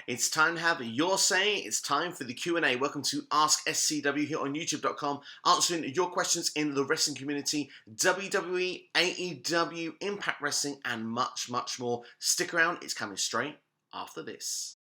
It's time to have your say. It's time for the Q&A. Welcome to AskSCW here on YouTube.com, answering your questions in the wrestling community, WWE, AEW, Impact Wrestling, and much, much more. Stick around. It's coming straight after this.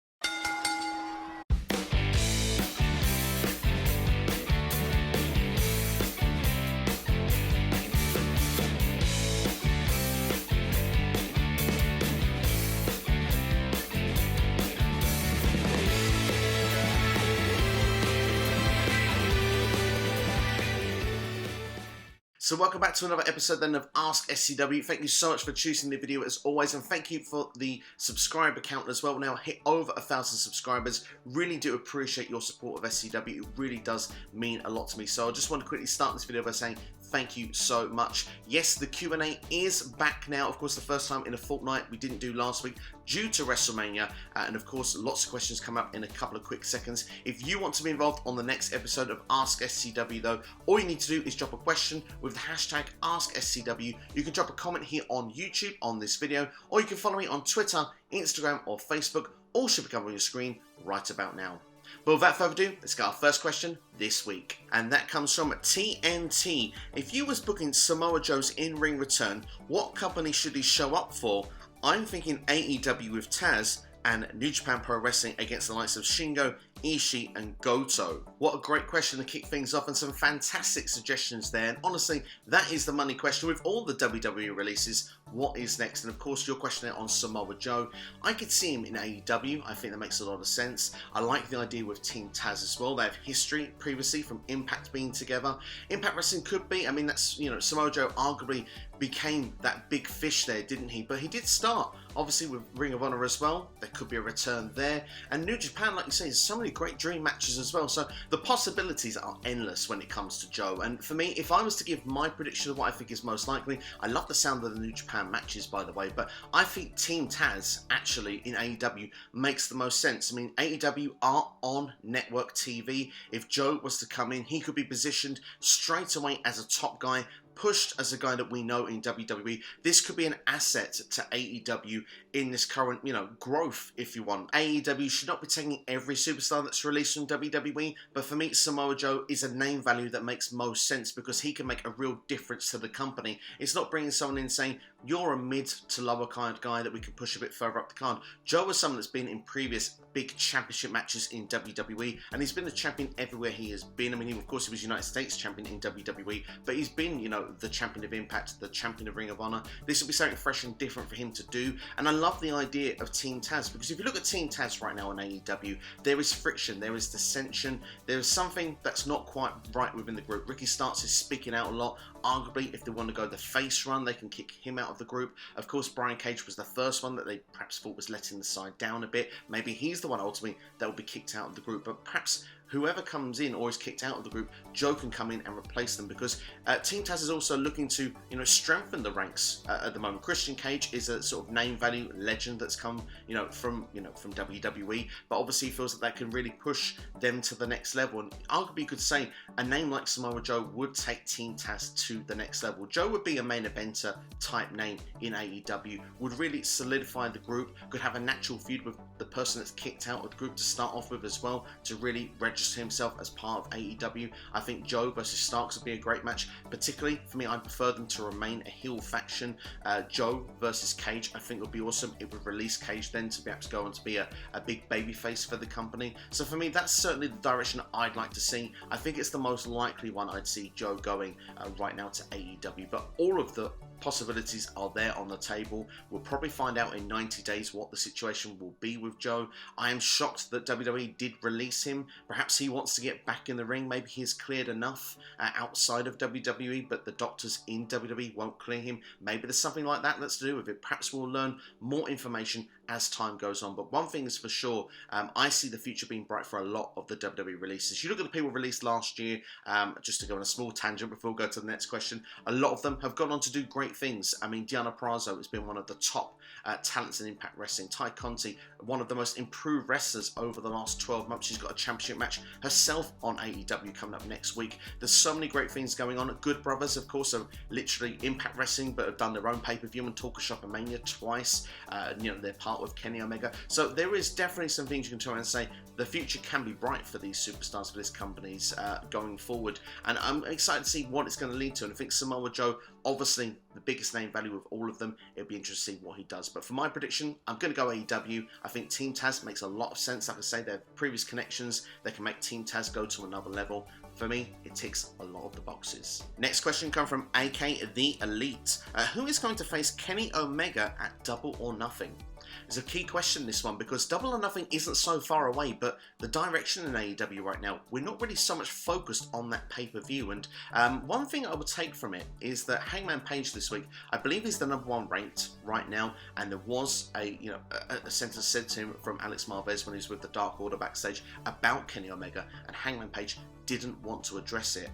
So welcome back to another episode then of Ask SCW. Thank you so much for choosing the video as always, and thank you for the subscriber count as well. We're now hit over 1,000 subscribers. Really do appreciate your support of SCW. It really does mean a lot to me. So I just want to quickly start this video by saying thank you so much. Yes, the Q&A is back now. Of course, the first time in a fortnight. We didn't do last week due to WrestleMania. And of course, lots of questions come up in a couple of quick seconds. If you want to be involved on the next episode of Ask SCW though, all you need to do is drop a question with the hashtag AskSCW. You can drop a comment here on YouTube on this video, or you can follow me on Twitter, Instagram, or Facebook. All should be coming on your screen right about now. But without further ado, let's get our first question this week. And that comes from TNT. If you was booking Samoa Joe's in-ring return, what company should he show up for? I'm thinking AEW with Taz and New Japan Pro Wrestling against the likes of Shingo, Ishii and Goto. What a great question to kick things off, and some fantastic suggestions there. And honestly, that is the money question with all the WWE releases. What is next? And of course, your question on Samoa Joe. I could see him in AEW. I think that makes a lot of sense. I like the idea with Team Taz as well. They have history previously from Impact being together. Impact Wrestling could be, I mean, that's, you know, Samoa Joe arguably became that big fish there, didn't he? But he did start, obviously, with Ring of Honor as well. There could be a return there. And New Japan, like you say, there's so many great dream matches as well. So the possibilities are endless when it comes to Joe. And for me, if I was to give my prediction of what I think is most likely, I love the sound of the New Japan matches, by the way, but I think Team Taz actually in AEW makes the most sense. I mean, AEW are on network TV. If Joe was to come in, he could be positioned straight away as a top guy, pushed as a guy that we know in WWE. This could be an asset to AEW in this current, growth, if you want. AEW should not be taking every superstar that's released from WWE, but for me, Samoa Joe is a name value that makes most sense because he can make a real difference to the company. It's not bringing someone in saying, you're a mid to lower card guy that we can push a bit further up the card. Joe is someone that's been in previous big championship matches in WWE, and he's been a champion everywhere he has been. I mean, of course, he was United States champion in WWE, but he's been, the champion of Impact, the champion of Ring of Honor. This will be something fresh and different for him to do, and I love the idea of Team Taz, because if you look at Team Taz right now on AEW, there is friction, there is dissension, there is something that's not quite right within the group. Ricky Starks is speaking out a lot. Arguably, if they want to go the face run, they can kick him out of the group. Of course, Brian Cage was the first one that they perhaps thought was letting the side down a bit. Maybe he's the one ultimately that will be kicked out of the group, but perhaps whoever comes in or is kicked out of the group, Joe can come in and replace them, because Team Taz is also looking to, strengthen the ranks at the moment. Christian Cage is a sort of name value legend that's come, from WWE, but obviously feels that can really push them to the next level. And arguably, you could say a name like Samoa Joe would take Team Taz to the next level. Joe would be a main eventer type name in AEW, would really solidify the group, could have a natural feud with the person that's kicked out of the group to start off with as well, to really register himself as part of AEW. I think Joe versus Starks would be a great match. Particularly for me, I prefer them to remain a heel faction. Joe versus Cage, I think would be awesome. It would release Cage then to perhaps go on to be a big babyface for the company. So for me, that's certainly the direction I'd like to see. I think it's the most likely one I'd see Joe going right now to AEW. But all of the possibilities are there on the table. We'll probably find out in 90 days what the situation will be with Joe. I am shocked that WWE did release him. Perhaps he wants to get back in the ring. Maybe he's cleared enough outside of WWE, but the doctors in WWE won't clear him. Maybe there's something like that that's to do with it. Perhaps we'll learn more information as time goes on. But one thing is for sure, I see the future being bright for a lot of the WWE releases. You look at the people released last year, just to go on a small tangent before we go to the next question, a lot of them have gone on to do great things. I mean, Deonna Purrazzo has been one of the top talents in Impact Wrestling. Ty Conti, one of the most improved wrestlers over the last 12 months. She's got a championship match herself on AEW coming up next week. There's so many great things going on. Good Brothers, of course, are literally Impact Wrestling, but have done their own pay-per-view and Talk a Shop and Mania twice. They're part start with Kenny Omega. So there is definitely some things you can try and say the future can be bright for these superstars, for these companies going forward. And I'm excited to see what it's going to lead to. And I think Samoa Joe, obviously the biggest name value of all of them. It'll be interesting to see what he does. But for my prediction, I'm going to go AEW. I think Team Taz makes a lot of sense. Like I say, their previous connections, they can make Team Taz go to another level. For me, it ticks a lot of the boxes. Next question comes from AK The Elite. Who is going to face Kenny Omega at Double or Nothing? It's a key question, this one, because Double or Nothing isn't so far away, but the direction in AEW right now, we're not really so much focused on that pay-per-view. And one thing I would take from it is that Hangman Page this week, I believe he's the #1 ranked right now, and there was a sentence said to him from Alex Marvez when he was with the Dark Order backstage about Kenny Omega, and Hangman Page didn't want to address it.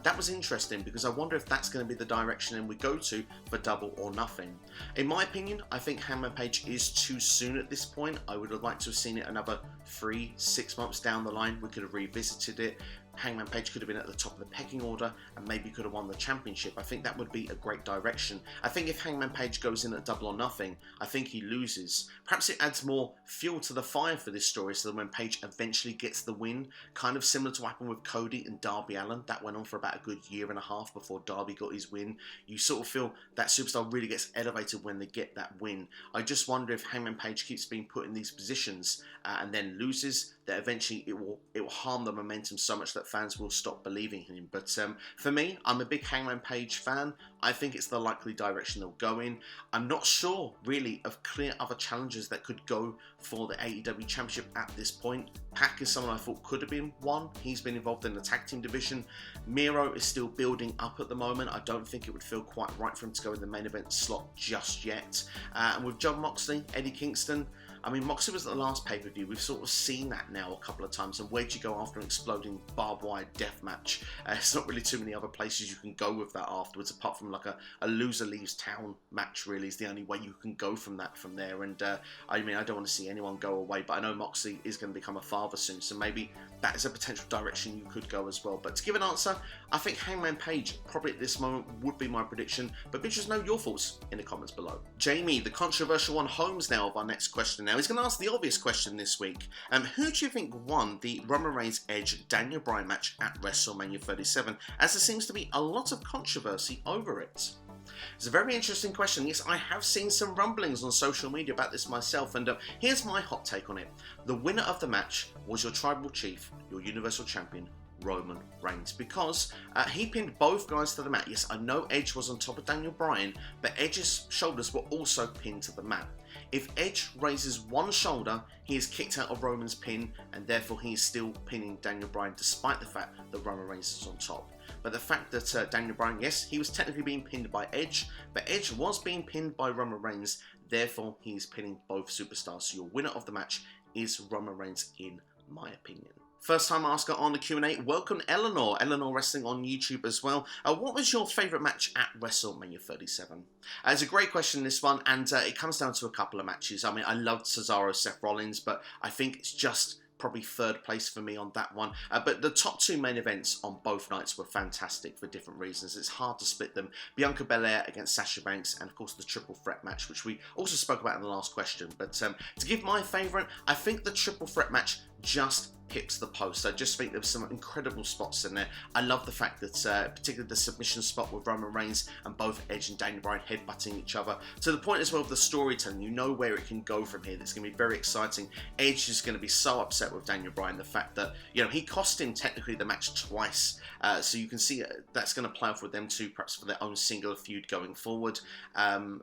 That was interesting, because I wonder if that's going to be the direction we go to for Double or Nothing. In my opinion, I think Hangman Page is too soon at this point. I would have liked to have seen it another 3-6 months down the line. We could have revisited it. Hangman Page could have been at the top of the pecking order and maybe could have won the championship. I think that would be a great direction. I think if Hangman Page goes in at Double or Nothing, I think he loses. Perhaps it adds more fuel to the fire for this story, so that when Page eventually gets the win, kind of similar to what happened with Cody and Darby Allin, that went on for about a good year and a half before Darby got his win. You sort of feel that superstar really gets elevated when they get that win. I just wonder if Hangman Page keeps being put in these positions and then loses, that eventually it will harm the momentum so much that fans will stop believing in him. But for me, I'm a big Hangman Page fan. I think it's the likely direction they'll go in. I'm not sure, really, of clear other challengers that could go for the AEW Championship at this point. Pac is someone I thought could have been one. He's been involved in the tag team division. Miro is still building up at the moment. I don't think it would feel quite right for him to go in the main event slot just yet. And with Jon Moxley, Eddie Kingston, I mean, Moxley was at the last pay-per-view. We've sort of seen that now a couple of times. And where'd you go after an exploding barbed wire death match? It's not really too many other places you can go with that afterwards, apart from like a loser leaves town match, really, is the only way you can go from there. And I mean, I don't want to see anyone go away, but I know Moxley is going to become a father soon, so maybe that is a potential direction you could go as well. But to give an answer, I think Hangman Page probably at this moment would be my prediction, but be interested to know your thoughts in the comments below. Jamie, the controversial one, Holmes now of our next question now. He's going to ask the obvious question this week. Who do you think won the Roman Reigns Edge Daniel Bryan match at WrestleMania 37, as there seems to be a lot of controversy over it? It's a very interesting question. Yes, I have seen some rumblings on social media about this myself, and here's my hot take on it. The winner of the match was your tribal chief, your Universal Champion, Roman Reigns, because he pinned both guys to the mat. Yes, I know Edge was on top of Daniel Bryan, but Edge's shoulders were also pinned to the mat. If Edge raises one shoulder, he is kicked out of Roman's pin, and therefore he is still pinning Daniel Bryan, despite the fact that Roman Reigns is on top. But the fact that Daniel Bryan, yes, he was technically being pinned by Edge, but Edge was being pinned by Roman Reigns, therefore he is pinning both superstars. So your winner of the match is Roman Reigns, in my opinion. First time asker on the Q&A, welcome Eleanor Wrestling on YouTube as well. What was your favourite match at WrestleMania 37? It's a great question, this one, and it comes down to a couple of matches. I mean, I loved Cesaro, Seth Rollins, but I think it's just probably third place for me on that one. But the top two main events on both nights were fantastic for different reasons. It's hard to split them. Bianca Belair against Sasha Banks, and of course the triple threat match, which we also spoke about in the last question. But to give my favourite, I think the triple threat match just hits the post. I just think there were some incredible spots in there. I love the fact that particularly the submission spot with Roman Reigns and both Edge and Daniel Bryan headbutting each other, to the point as well of the storytelling. You know where it can go from here. It's going to be very exciting. Edge is going to be so upset with Daniel Bryan, the fact that, you know, he cost him technically the match twice, so you can see that's going to play off with them two, perhaps for their own singular feud going forward. And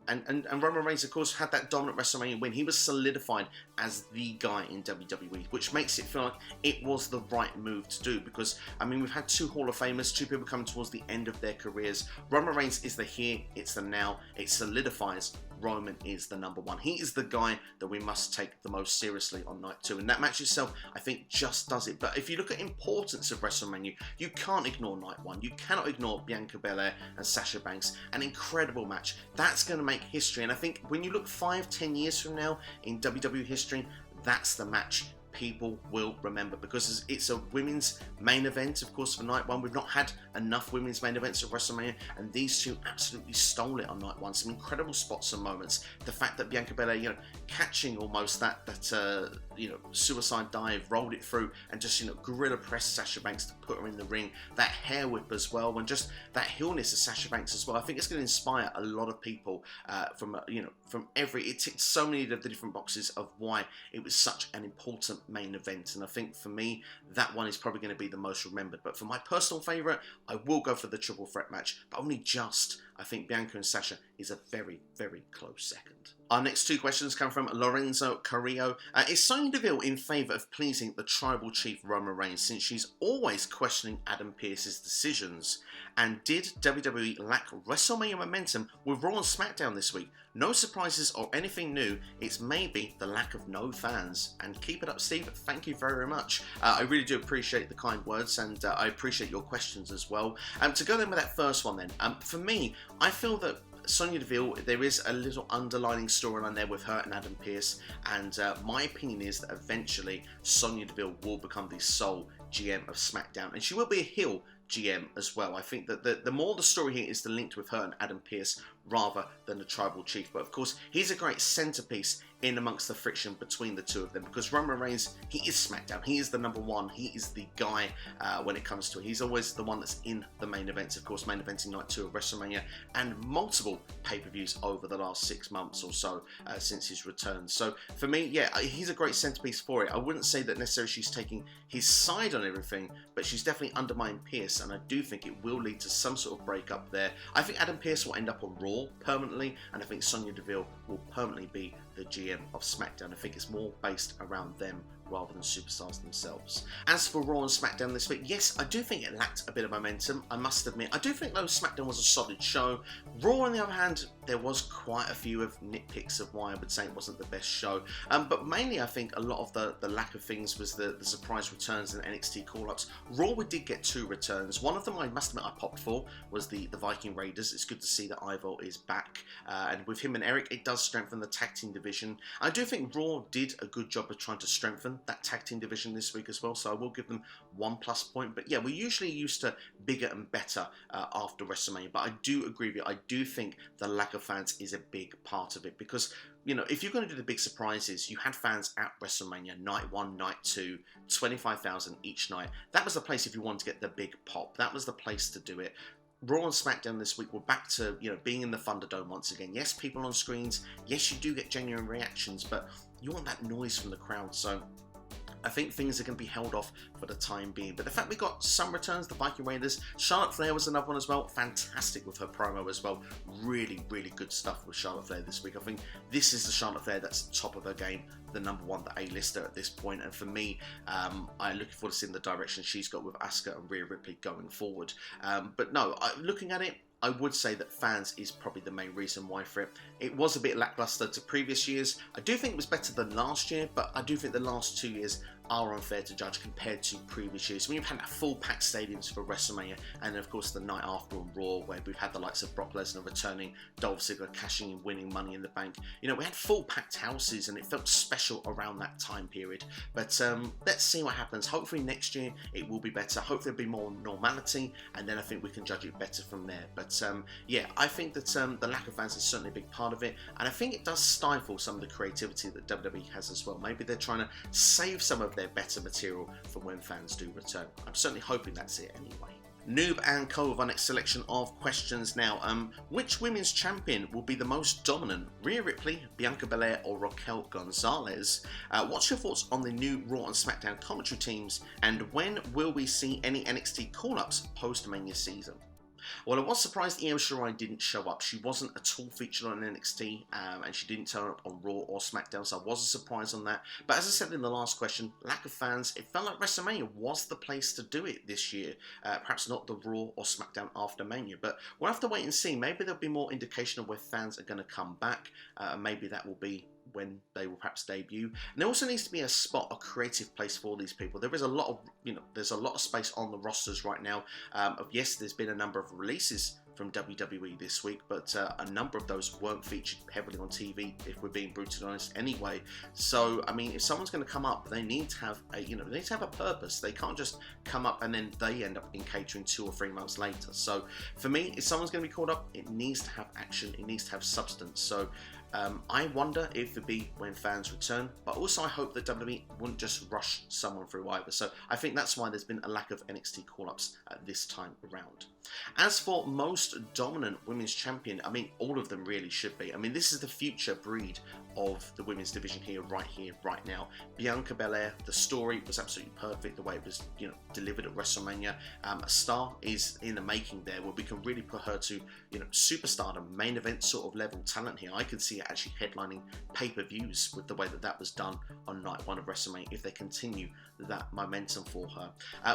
Roman Reigns, of course, had that dominant WrestleMania win. He was solidified as the guy in WWE, which makes it feel like it was the right move to do, because, I mean, we've had two Hall of Famers, two people coming towards the end of their careers. Roman Reigns is the here, it's the now, it solidifies Roman is the number one. He is the guy that we must take the most seriously on night two, and that match itself, I think, just does it. But if you look at importance of WrestleMania, you can't ignore night one. You cannot ignore Bianca Belair and Sasha Banks. An incredible match. That's going to make history, and I think when you look 5-10 years from now in WWE history, that's the match people will remember, because it's a women's main event, of course, for night one. We've not had enough women's main events at WrestleMania, and these two absolutely stole it on night one. Some incredible spots and moments. The fact that Bianca Belair, catching almost that suicide dive, rolled it through, and just, gorilla press Sasha Banks to put her in the ring. That hair whip as well, and just that heelness of Sasha Banks as well. I think it's going to inspire a lot of people from it ticked so many of the different boxes of why it was such an important main event. And I think for me, that one is probably going to be the most remembered. But for my personal favourite, I will go for the triple threat match, but only just. I think Bianca and Sasha is a very, very close second. Our next two questions come from Lorenzo Carrillo. Is Sonya Deville in favour of pleasing the tribal chief Roman Reigns, since she's always questioning Adam Pearce's decisions? And did WWE lack WrestleMania momentum with Raw and SmackDown this week? No surprises or anything new, it's maybe the lack of no fans. And keep it up, Steve. Thank you very much. I really do appreciate the kind words, and I appreciate your questions as well. To go then with that first one then, for me, I feel that Sonya Deville, there is a little underlining storyline there with her and Adam Pearce, and my opinion is that eventually Sonya Deville will become the sole GM of SmackDown, and she will be a heel GM as well. I think that the more the story here is the link with her and Adam Pearce rather than the tribal chief. But of course, he's a great centerpiece in amongst the friction between the two of them, because Roman Reigns, he is SmackDown. He is the number one. He is the guy when it comes to it. He's always the one that's in the main events, of course, main eventing night 2 of WrestleMania and multiple pay-per-views over the last 6 months or so since his return. So for me, yeah, he's a great centerpiece for it. I wouldn't say that necessarily she's taking his side on everything, but she's definitely undermining Pearce, and I do think it will lead to some sort of breakup there. I think Adam Pearce will end up on Raw permanently, and I think Sonya Deville will permanently be the GM of SmackDown. I think it's more based around them rather than superstars themselves. As for Raw and SmackDown this week, yes, I do think it lacked a bit of momentum, I must admit. I do think, though, SmackDown was a solid show. Raw, on the other hand, there was quite a few of nitpicks of why I would say it wasn't the best show. But mainly, I think a lot of the lack of things was the surprise returns and NXT call-ups. Raw, we did get 2 returns. One of them, I must admit, I popped for, was the Viking Raiders. It's good to see that Ivar is back. And with him and Eric, it does strengthen the tag team division. I do think Raw did a good job of trying to strengthen that tag team division this week as well, so I will give them 1+ point. But yeah, we're usually used to bigger and better after WrestleMania, but I do agree with you. I do think the lack of fans is a big part of it, because if you're going to do the big surprises, you had fans at WrestleMania, night 1, night 2, 25,000 each night. That was the place if you wanted to get the big pop. That was the place to do it. Raw and SmackDown this week, we're back to being in the Thunderdome once again. Yes, people on screens. Yes, you do get genuine reactions, but you want that noise from the crowd. So I think things are going to be held off for the time being. But the fact we got some returns, the Viking Raiders, Charlotte Flair was another one as well. Fantastic with her promo as well. Really, really good stuff with Charlotte Flair this week. I think this is the Charlotte Flair that's top of her game, the number one, the A-lister at this point. And for me, I'm looking forward to seeing the direction she's got with Asuka and Rhea Ripley going forward. But no, looking at it, I would say that fans is probably the main reason why for it. It was a bit lackluster to previous years. I do think it was better than last year, but I do think the last 2 years are unfair to judge compared to previous years. When you've had full packed stadiums for WrestleMania, and then of course the night after on Raw, where we've had the likes of Brock Lesnar returning, Dolph Ziggler cashing in, winning Money in the Bank. We had full packed houses, and it felt special around that time period. But let's see what happens. Hopefully next year it will be better. Hopefully there'll be more normality, and then I think we can judge it better from there. But yeah, I think that the lack of fans is certainly a big part of it, and I think it does stifle some of the creativity that WWE has as well. Maybe they're trying to save some of their better material for when fans do return. I'm certainly hoping that's it anyway. Noob and Co with our next selection of questions now. Which women's champion will be the most dominant? Rhea Ripley, Bianca Belair, or Raquel Gonzalez? What's your thoughts on the new Raw and SmackDown commentary teams? And when will we see any NXT call-ups post-Mania season? Well, I was surprised Io Shirai didn't show up. She wasn't at all featured on NXT, and she didn't turn up on Raw or SmackDown, so I wasn't surprised on that. But as I said in the last question, lack of fans, it felt like WrestleMania was the place to do it this year. Perhaps not the Raw or SmackDown after Mania, but we'll have to wait and see. Maybe there'll be more indication of where fans are going to come back. Maybe that will be when they will perhaps debut. And there also needs to be a spot, a creative place for these people. There is a lot of, there's a lot of space on the rosters right now. Yes, there's been a number of releases from WWE this week, but a number of those weren't featured heavily on TV, if we're being brutally honest anyway. So I mean, if someone's going to come up, they need to have a, they need to have a purpose. They can't just come up and then they end up in catering 2 or 3 months later. So for me, if someone's going to be called up, it needs to have action, it needs to have substance. So I wonder if it'd be when fans return, but also I hope that WWE wouldn't just rush someone through either. So I think that's why there's been a lack of NXT call-ups this time around. As for most dominant women's champion, I mean, all of them really should be. I mean, this is the future breed of the women's division here, right now. Bianca Belair, the story was absolutely perfect, the way it was, delivered at WrestleMania. A star is in the making there, where we can really put her to, superstardom, main event sort of level talent here. I could see it actually headlining pay-per-views with the way that was done on night 1 of WrestleMania, if they continue that momentum for her.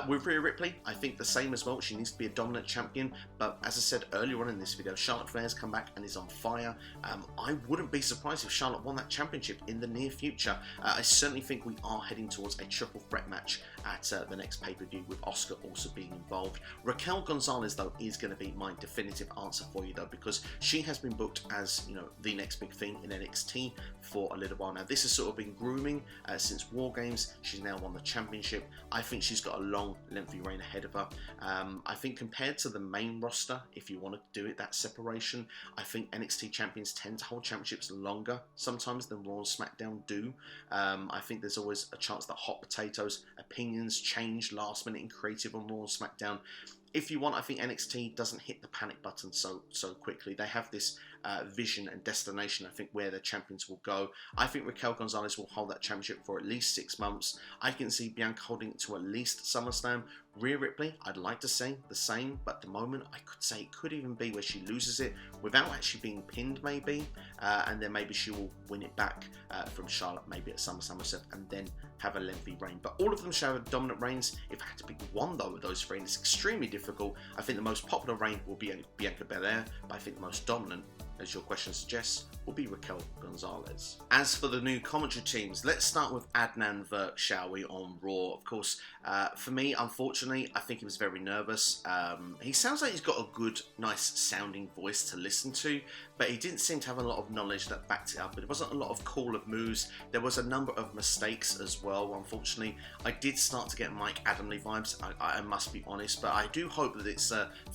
With Rhea Ripley, I think the same as well. She needs to be a dominant champion, but as I said earlier on in this video, Charlotte Flair's come back and is on fire. I wouldn't be surprised if Charlotte won that championship in the near future. I certainly think we are heading towards a triple threat match at the next pay-per-view, with Asuka also being involved. Raquel Gonzalez, though, is going to be my definitive answer for you, though, because she has been booked as, the next big thing in NXT for a little while now. This has sort of been grooming since War Games. She's now won the championship. I think she's got a long, lengthy reign ahead of her. I think compared to the main roster, if you want to do it, that separation, I think NXT champions tend to hold championships longer sometimes than Raw and SmackDown do. I think there's always a chance that hot potatoes opinions change last minute and creative on Raw and SmackDown. If you want, I think NXT doesn't hit the panic button so quickly. They have this vision and destination, I think, where the champions will go. I think Raquel Gonzalez will hold that championship for at least 6 months. I can see Bianca holding it to at least SummerSlam. Rhea Ripley, I'd like to say the same, but at the moment I could say it could even be where she loses it without actually being pinned, maybe, and then maybe she will win it back from Charlotte, maybe at SummerSlam herself, and then have a lengthy reign. But all of them show dominant reigns. If I had to pick one, though, of those 3, and it's extremely difficult, I think the most popular reign will be Bianca Belair, but I think the most dominant, as your question suggests, will be Raquel Gonzalez. As for the new commentary teams, let's start with Adnan Virk, shall we, on Raw. Of course, for me, unfortunately, I think he was very nervous. He sounds like he's got a good, nice sounding voice to listen to, but he didn't seem to have a lot of knowledge that backed it up. There wasn't a lot of call of moves. There was a number of mistakes as well, unfortunately. I did start to get Mike Adamle vibes, I must be honest, but I do hope that it's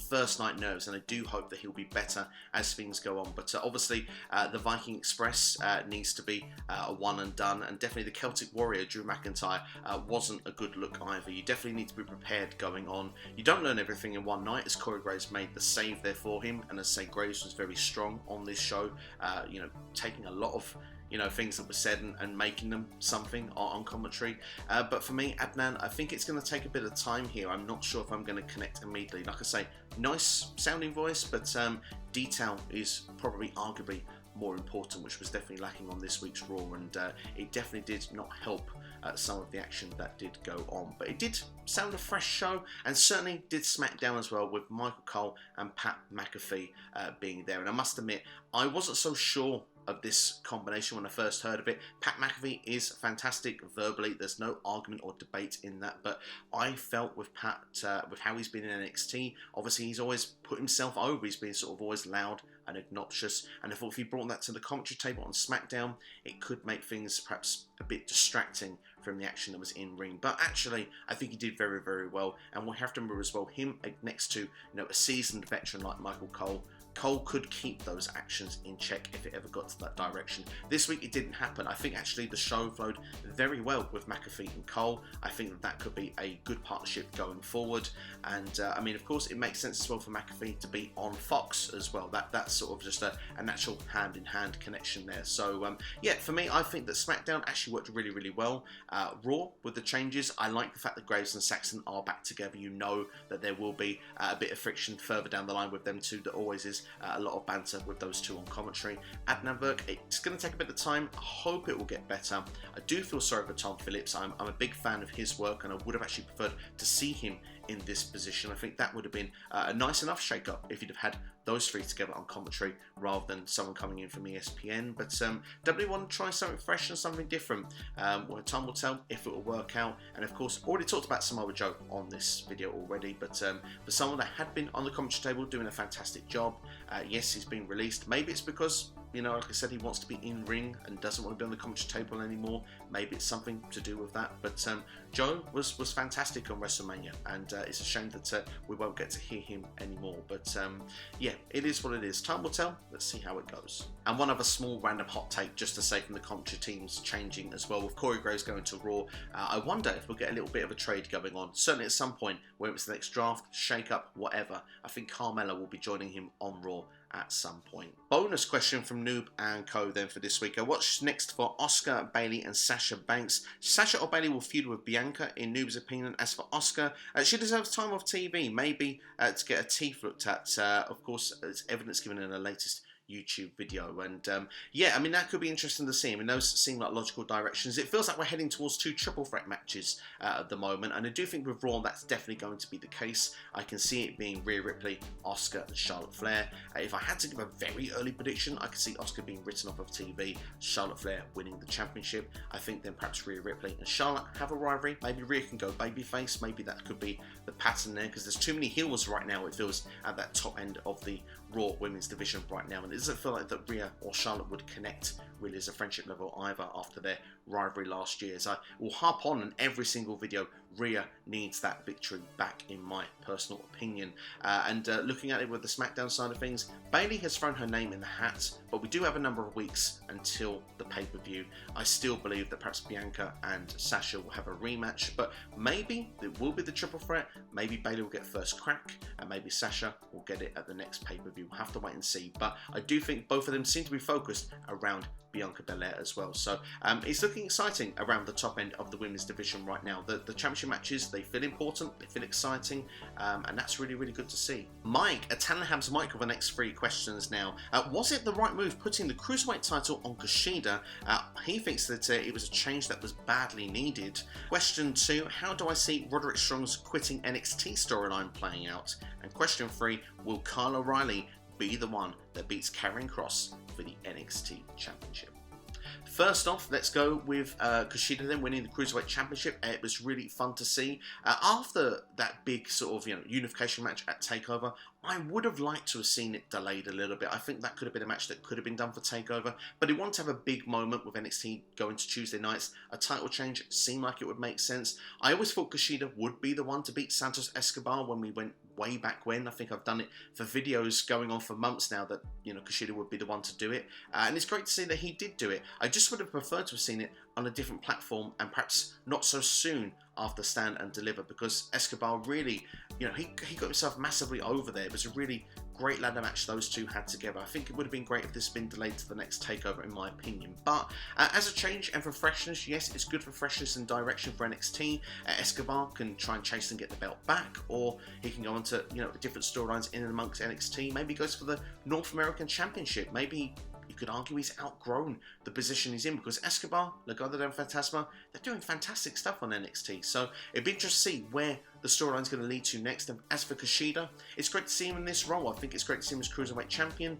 first night nerves, and I do hope that he'll be better as things go on. But obviously, the Viking Express needs to be a one and done, and definitely the Celtic Warrior, Drew McIntyre, wasn't a good look either. You definitely need to be prepared going on. You don't learn everything in one night, as Corey Graves made the save there for him, and as I say, Graves was very strong on this show, taking a lot of things that were said and making them something on commentary. But for me, Adnan, I think it's going to take a bit of time here. I'm not sure if I'm going to connect immediately. Like I say, nice sounding voice, but detail is probably arguably more important, which was definitely lacking on this week's Raw, and it definitely did not help some of the action that did go on. But it did sound a fresh show, and certainly did SmackDown as well, with Michael Cole and Pat McAfee being there. And I must admit, I wasn't so sure of this combination when I first heard of it. Pat McAfee is fantastic verbally, there's no argument or debate in that, but I felt with Pat, with how he's been in NXT, obviously he's always put himself over, he's been sort of always loud and obnoxious, and I thought if he brought that to the commentary table on SmackDown, it could make things perhaps a bit distracting from the action that was in ring. But actually, I think he did very, very well, and we have to remember as well, him next to a seasoned veteran like Michael Cole. Cole could keep those actions in check if it ever got to that direction. This week it didn't happen. I think actually the show flowed very well with McAfee and Cole. I think that could be a good partnership going forward. And I mean, of course, it makes sense as well for McAfee to be on Fox as well. That's sort of just a natural hand-in-hand connection there. So yeah, for me, I think that SmackDown actually worked really, really well. Raw, with the changes, I like the fact that Graves and Saxon are back together. You know that there will be a bit of friction further down the line with them two. That always is a lot of banter with those two on commentary. Adnan Virk, it's going to take a bit of time. I hope it will get better. I do feel sorry for Tom Phillips. I'm a big fan of his work, and I would have actually preferred to see him in this position. I think that would have been a nice enough shake-up if he'd have had those three together on commentary rather than someone coming in from ESPN. But WWE want to try something fresh and something different. Well, time will tell if it will work out. And of course, already talked about Samoa Joe on this video already, but for someone that had been on the commentary table doing a fantastic job, yes, he's been released. Maybe it's because, you know, like I said, he wants to be in ring and doesn't want to be on the commentary table anymore. Maybe it's something to do with that. But Joe was fantastic on WrestleMania, and it's a shame that we won't get to hear him anymore. But yeah, it is what it is. Time will tell. Let's see how it goes. And one other small random hot take, just to say, from the commentary teams changing as well, with Corey Graves going to Raw. I wonder if we'll get a little bit of a trade going on. Certainly at some point, whether it's the next draft, shake-up, whatever. I think Carmella will be joining him on Raw at some point. Bonus question from Noob and Co. then for this week. What's next for Asuka, Bayley and Sasha Banks? Sasha or Bayley will feud with Bianca, in Noob's opinion. As for Asuka, she deserves time off TV, maybe to get her teeth looked at. Of course, it's evidence given in the latest YouTube video, and yeah, I mean, that could be interesting to see. I mean, those seem like logical directions. It feels like we're heading towards 2 triple threat matches at the moment, and I do think with Raw that's definitely going to be the case. I can see it being Rhea Ripley, Asuka and Charlotte Flair. If I had to give a very early prediction, I could see Asuka being written off of TV, Charlotte Flair winning the championship. I think then perhaps Rhea Ripley and Charlotte have a rivalry. Maybe Rhea can go babyface. Maybe that could be the pattern there, because there's too many heels right now, it feels, at that top end of the Raw women's division right now, and it doesn't feel like that Rhea or Charlotte would connect really as a friendship level either after their rivalry last year. So I will harp on in every single video, Rhea needs that victory back, in my personal opinion. And looking at it with the SmackDown side of things, Bayley has thrown her name in the hat, but we do have a number of weeks until the pay-per-view. I still believe that perhaps Bianca and Sasha will have a rematch, but maybe it will be the triple threat. Maybe Bayley will get first crack, and maybe Sasha will get it at the next pay-per-view. We'll have to wait and see, but I do think both of them seem to be focused around Bianca Belair as well. So it's looking exciting around the top end of the women's division right now. The championship matches, they feel important, they feel exciting, and that's really, really good to see. Mike, Tannerham's Mike with the next 3 questions now. Was it the right move putting the Cruiserweight title on Kushida? He thinks that it was a change that was badly needed. Question 2, how do I see Roderick Strong's quitting NXT storyline playing out? And question 3, will Kyle O'Reilly be the one that beats Karrion Kross for the NXT Championship? First off, let's go with Kushida then winning the Cruiserweight Championship. It was really fun to see. After that big sort of, unification match at TakeOver, I would have liked to have seen it delayed a little bit. I think that could have been a match that could have been done for TakeOver, but he wanted to have a big moment with NXT going to Tuesday nights. A title change seemed like it would make sense. I always thought Kushida would be the one to beat Santos Escobar when we went way back when. I think I've done it for videos going on for months now that, Kushida would be the one to do it. And it's great to see that he did do it. I just would have preferred to have seen it on a different platform, and perhaps not so soon after Stand and Deliver, because Escobar really, he got himself massively over there. It was a really great ladder match those two had together. I think it would have been great if this had been delayed to the next TakeOver, in my opinion. But as a change and for freshness, yes, it's good for freshness and direction for NXT. Escobar can try and chase and get the belt back, or he can go into, different storylines in and amongst NXT. Maybe he goes for the North American Championship. Maybe you could argue he's outgrown the position he's in, because Escobar, Legado del Fantasma, they're doing fantastic stuff on NXT. So it'd be interesting to see where the storyline's going to lead to next. And as for Kushida, it's great to see him in this role. I think it's great to see him as Cruiserweight Champion.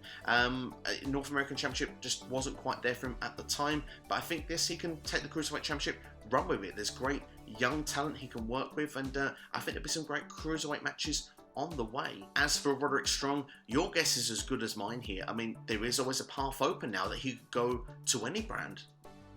North American Championship just wasn't quite there for him at the time, but I think he can take the Cruiserweight Championship, run with it. There's great young talent he can work with, and I think there'll be some great Cruiserweight matches on the way. As for Roderick Strong, your guess is as good as mine here. I mean, there is always a path open now that he could go to any brand.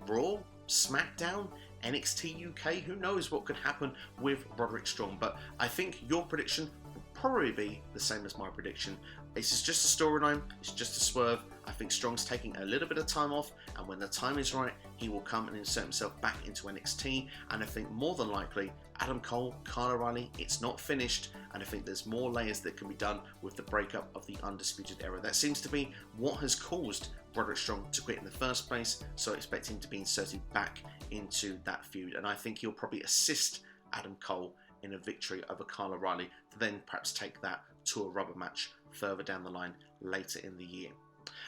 Raw, SmackDown, NXT UK, who knows what could happen with Roderick Strong. But I think your prediction will probably be the same as my prediction. It's just a storyline, it's just a swerve. I think Strong's taking a little bit of time off, and when the time is right, he will come and insert himself back into NXT. And I think more than likely, Adam Cole, Kyle O'Reilly, it's not finished, and I think there's more layers that can be done with the breakup of the Undisputed Era. That seems to be what has caused Roderick Strong to quit in the first place, so I expect him to be inserted back into that feud, and I think he'll probably assist Adam Cole in a victory over Kyle O'Reilly to then perhaps take that to a rubber match further down the line later in the year.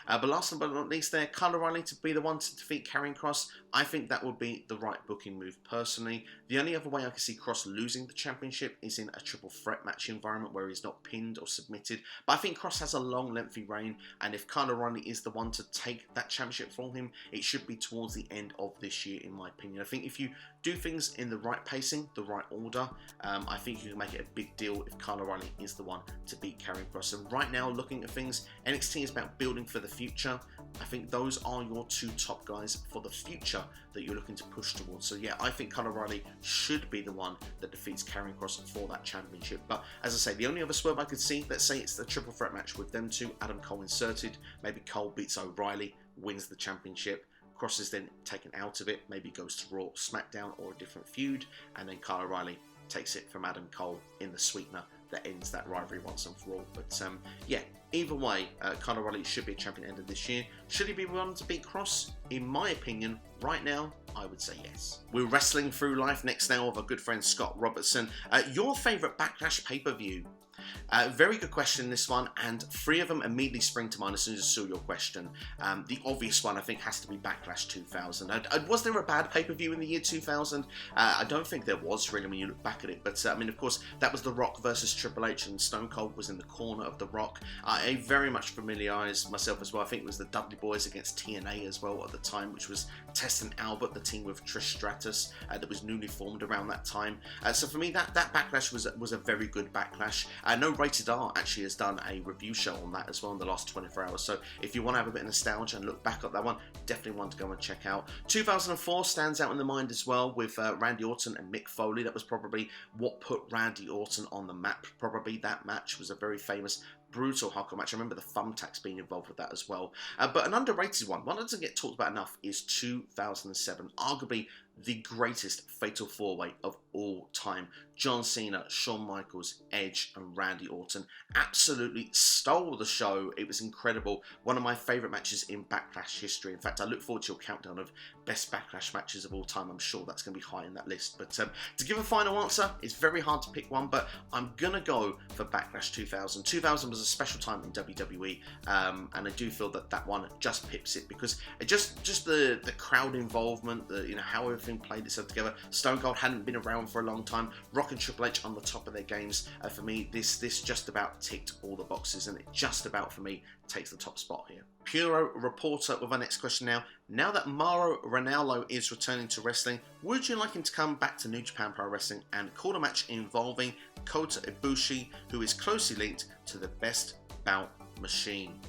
But last but not least there, Kyle O'Reilly to be the one to defeat Karrion Kross. I think that would be the right booking move personally. The only other way I can see Kross losing the championship is in a triple threat match environment where he's not pinned or submitted. But I think Kross has a long, lengthy reign, and if Kyle O'Reilly is the one to take that championship from him, it should be towards the end of this year, in my opinion. I think if you do things in the right pacing, the right order, I think you can make it a big deal if Kyle O'Reilly is the one to beat Karrion Kross. And right now, looking at things, NXT is about building for the future. I think those are your two top guys for the future that you're looking to push towards. So yeah, I think Kyle O'Reilly should be the one that defeats Karrion Kross for that championship. But as I say, the only other swerve I could see, let's say it's the triple threat match with them two, Adam Cole inserted, maybe Cole beats O'Reilly, wins the championship, Kross is then taken out of it, maybe goes to Raw, SmackDown, or a different feud, and then Kyle O'Reilly takes it from Adam Cole in the sweetener that ends that rivalry once and for all. But yeah, either way, Kyle O'Reilly should be a champion end of this year. Should he be one to beat Kross? In my opinion, right now, I would say yes. We're wrestling through life next now with our good friend Scott Robertson. Your favourite Backlash pay-per-view? Very good question, this one, and three of them immediately spring to mind as soon as I saw your question. The obvious one, I think, has to be Backlash 2000. Was there a bad pay-per-view in the year 2000? I don't think there was, really, when you look back at it. But, I mean, of course, that was The Rock versus Triple H, and Stone Cold was in the corner of The Rock. I very much familiarised myself as well. I think it was the Dudley Boys against TNA as well at the time, which was Test and Albert, the team with Trish Stratus, that was newly formed around that time. So for me, that Backlash was a very good Backlash. No Rated R actually has done a review show on that as well in the last 24 hours. So if you want to have a bit of nostalgia and look back at that one, definitely one to go and check out. 2004 stands out in the mind as well with Randy Orton and Mick Foley. That was probably what put Randy Orton on the map. Probably that match was a very famous brutal hardcore match. I remember the thumbtacks being involved with that as well. But an underrated one that doesn't get talked about enough is 2007. Arguably the greatest fatal four-way of all time. John Cena, Shawn Michaels, Edge, and Randy Orton absolutely stole the show. It was incredible. One of my favourite matches in Backlash history. In fact, I look forward to your countdown of best Backlash matches of all time. I'm sure that's going to be high in that list. But to give a final answer, it's very hard to pick one, but I'm going to go for Backlash 2000. 2000 was a special time in WWE, and I do feel that one just pips it because it just the crowd involvement, how everything played itself together. Stone Cold hadn't been around for a long time. Rock and Triple H on the top of their games. For me, this just about ticked all the boxes, and it just about, for me, takes the top spot here. Puro Reporter with our next question now. Now that Mauro Ranallo is returning to wrestling, would you like him to come back to New Japan Pro Wrestling and call a match involving Kota Ibushi, who is closely linked to the Best Bout Machine?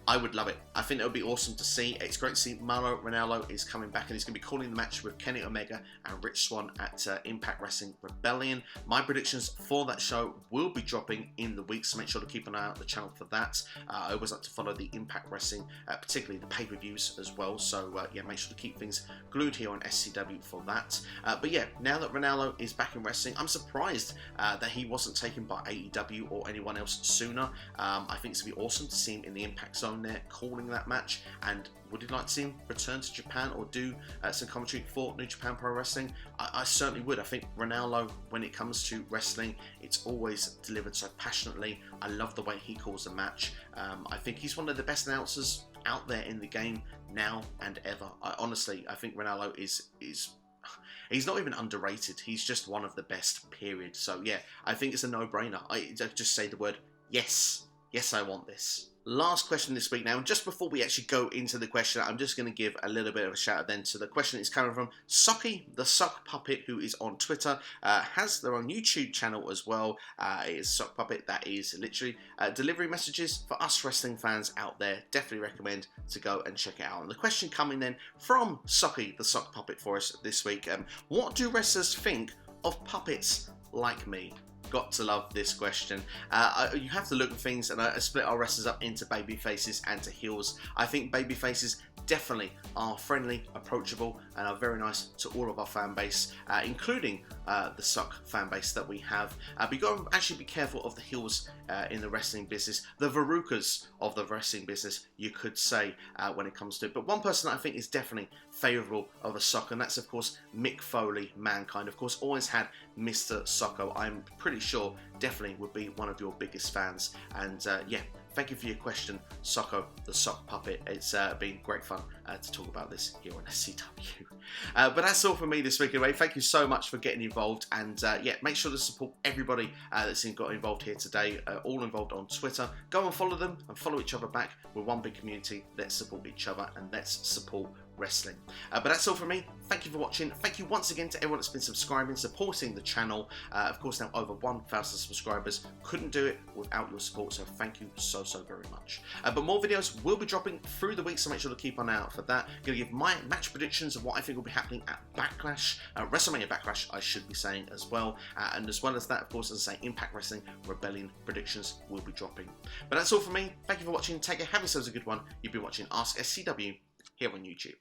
I would love it. I think it would be awesome to see. It's great to see Mauro Ranallo is coming back, and he's going to be calling the match with Kenny Omega and Rich Swann at Impact Wrestling Rebellion. My predictions for that show will be dropping in the week, so make sure to keep an eye out on the channel for that. I always like to follow the Impact Wrestling, particularly the pay-per-views as well, so yeah, make sure to keep things glued here on SCW for that. But yeah, now that Ranallo is back in wrestling, I'm surprised that he wasn't taken by AEW or anyone else sooner. I think it's going to be awesome to see him in the Impact Zone there calling that match. And would you like to see him return to Japan or do some commentary for New Japan Pro Wrestling? I certainly would. I think Ranallo, when it comes to wrestling, it's always delivered so passionately. I love the way he calls a match. I think he's one of the best announcers out there in the game now and ever. Honestly, I think Ranallo is he's not even underrated. He's just one of the best, period. So yeah, I think it's a no-brainer. I just say the word yes. Yes, I want this. Last question this week now, and just before we actually go into the question, I'm just going to give a little bit of a shout out then to the question. It's coming from Socko, the Sock Puppet, who is on Twitter, has their own YouTube channel as well. It is Sock Puppet, that is literally delivery messages for us wrestling fans out there. Definitely recommend to go and check it out. And the question coming then from Socko, the Sock Puppet, for us this week, what do wrestlers think of puppets like me? Got to love this question. You have to look at things, and I split our wrestlers up into baby faces and to heels. I think baby faces definitely are friendly, approachable, and are very nice to all of our fan base, including the Sock fan base that we have. But you've got to actually be careful of the heels in the wrestling business, the Verucas of the wrestling business, you could say, when it comes to it. But one person that I think is definitely favourable of a Sock, and that's of course Mick Foley, Mankind. Of course, always had Mr. Socko. I'm pretty sure definitely would be one of your biggest fans, and yeah, thank you for your question, Socko, the sock puppet. It's been great fun to talk about this here on SCW. But that's all from me this week anyway. Thank you so much for getting involved, and yeah, make sure to support everybody that's got involved here today, all involved on Twitter. Go and follow them and follow each other back. We're one big community. Let's support each other and let's support wrestling. But that's all from me. Thank you for watching. Thank you once again to everyone that's been subscribing, supporting the channel. Of course, now over 1,000 subscribers. Couldn't do it without your support, so thank you so very much. But more videos will be dropping through the week, so make sure to keep an eye out for that. Going to give my match predictions of what I think will be happening at Backlash, WrestleMania Backlash, I should be saying as well. And as well as that, of course, as I say, Impact Wrestling Rebellion predictions will be dropping. But that's all from me. Thank you for watching. Take care. Have yourselves a good one. You've been watching Ask SCW here on YouTube.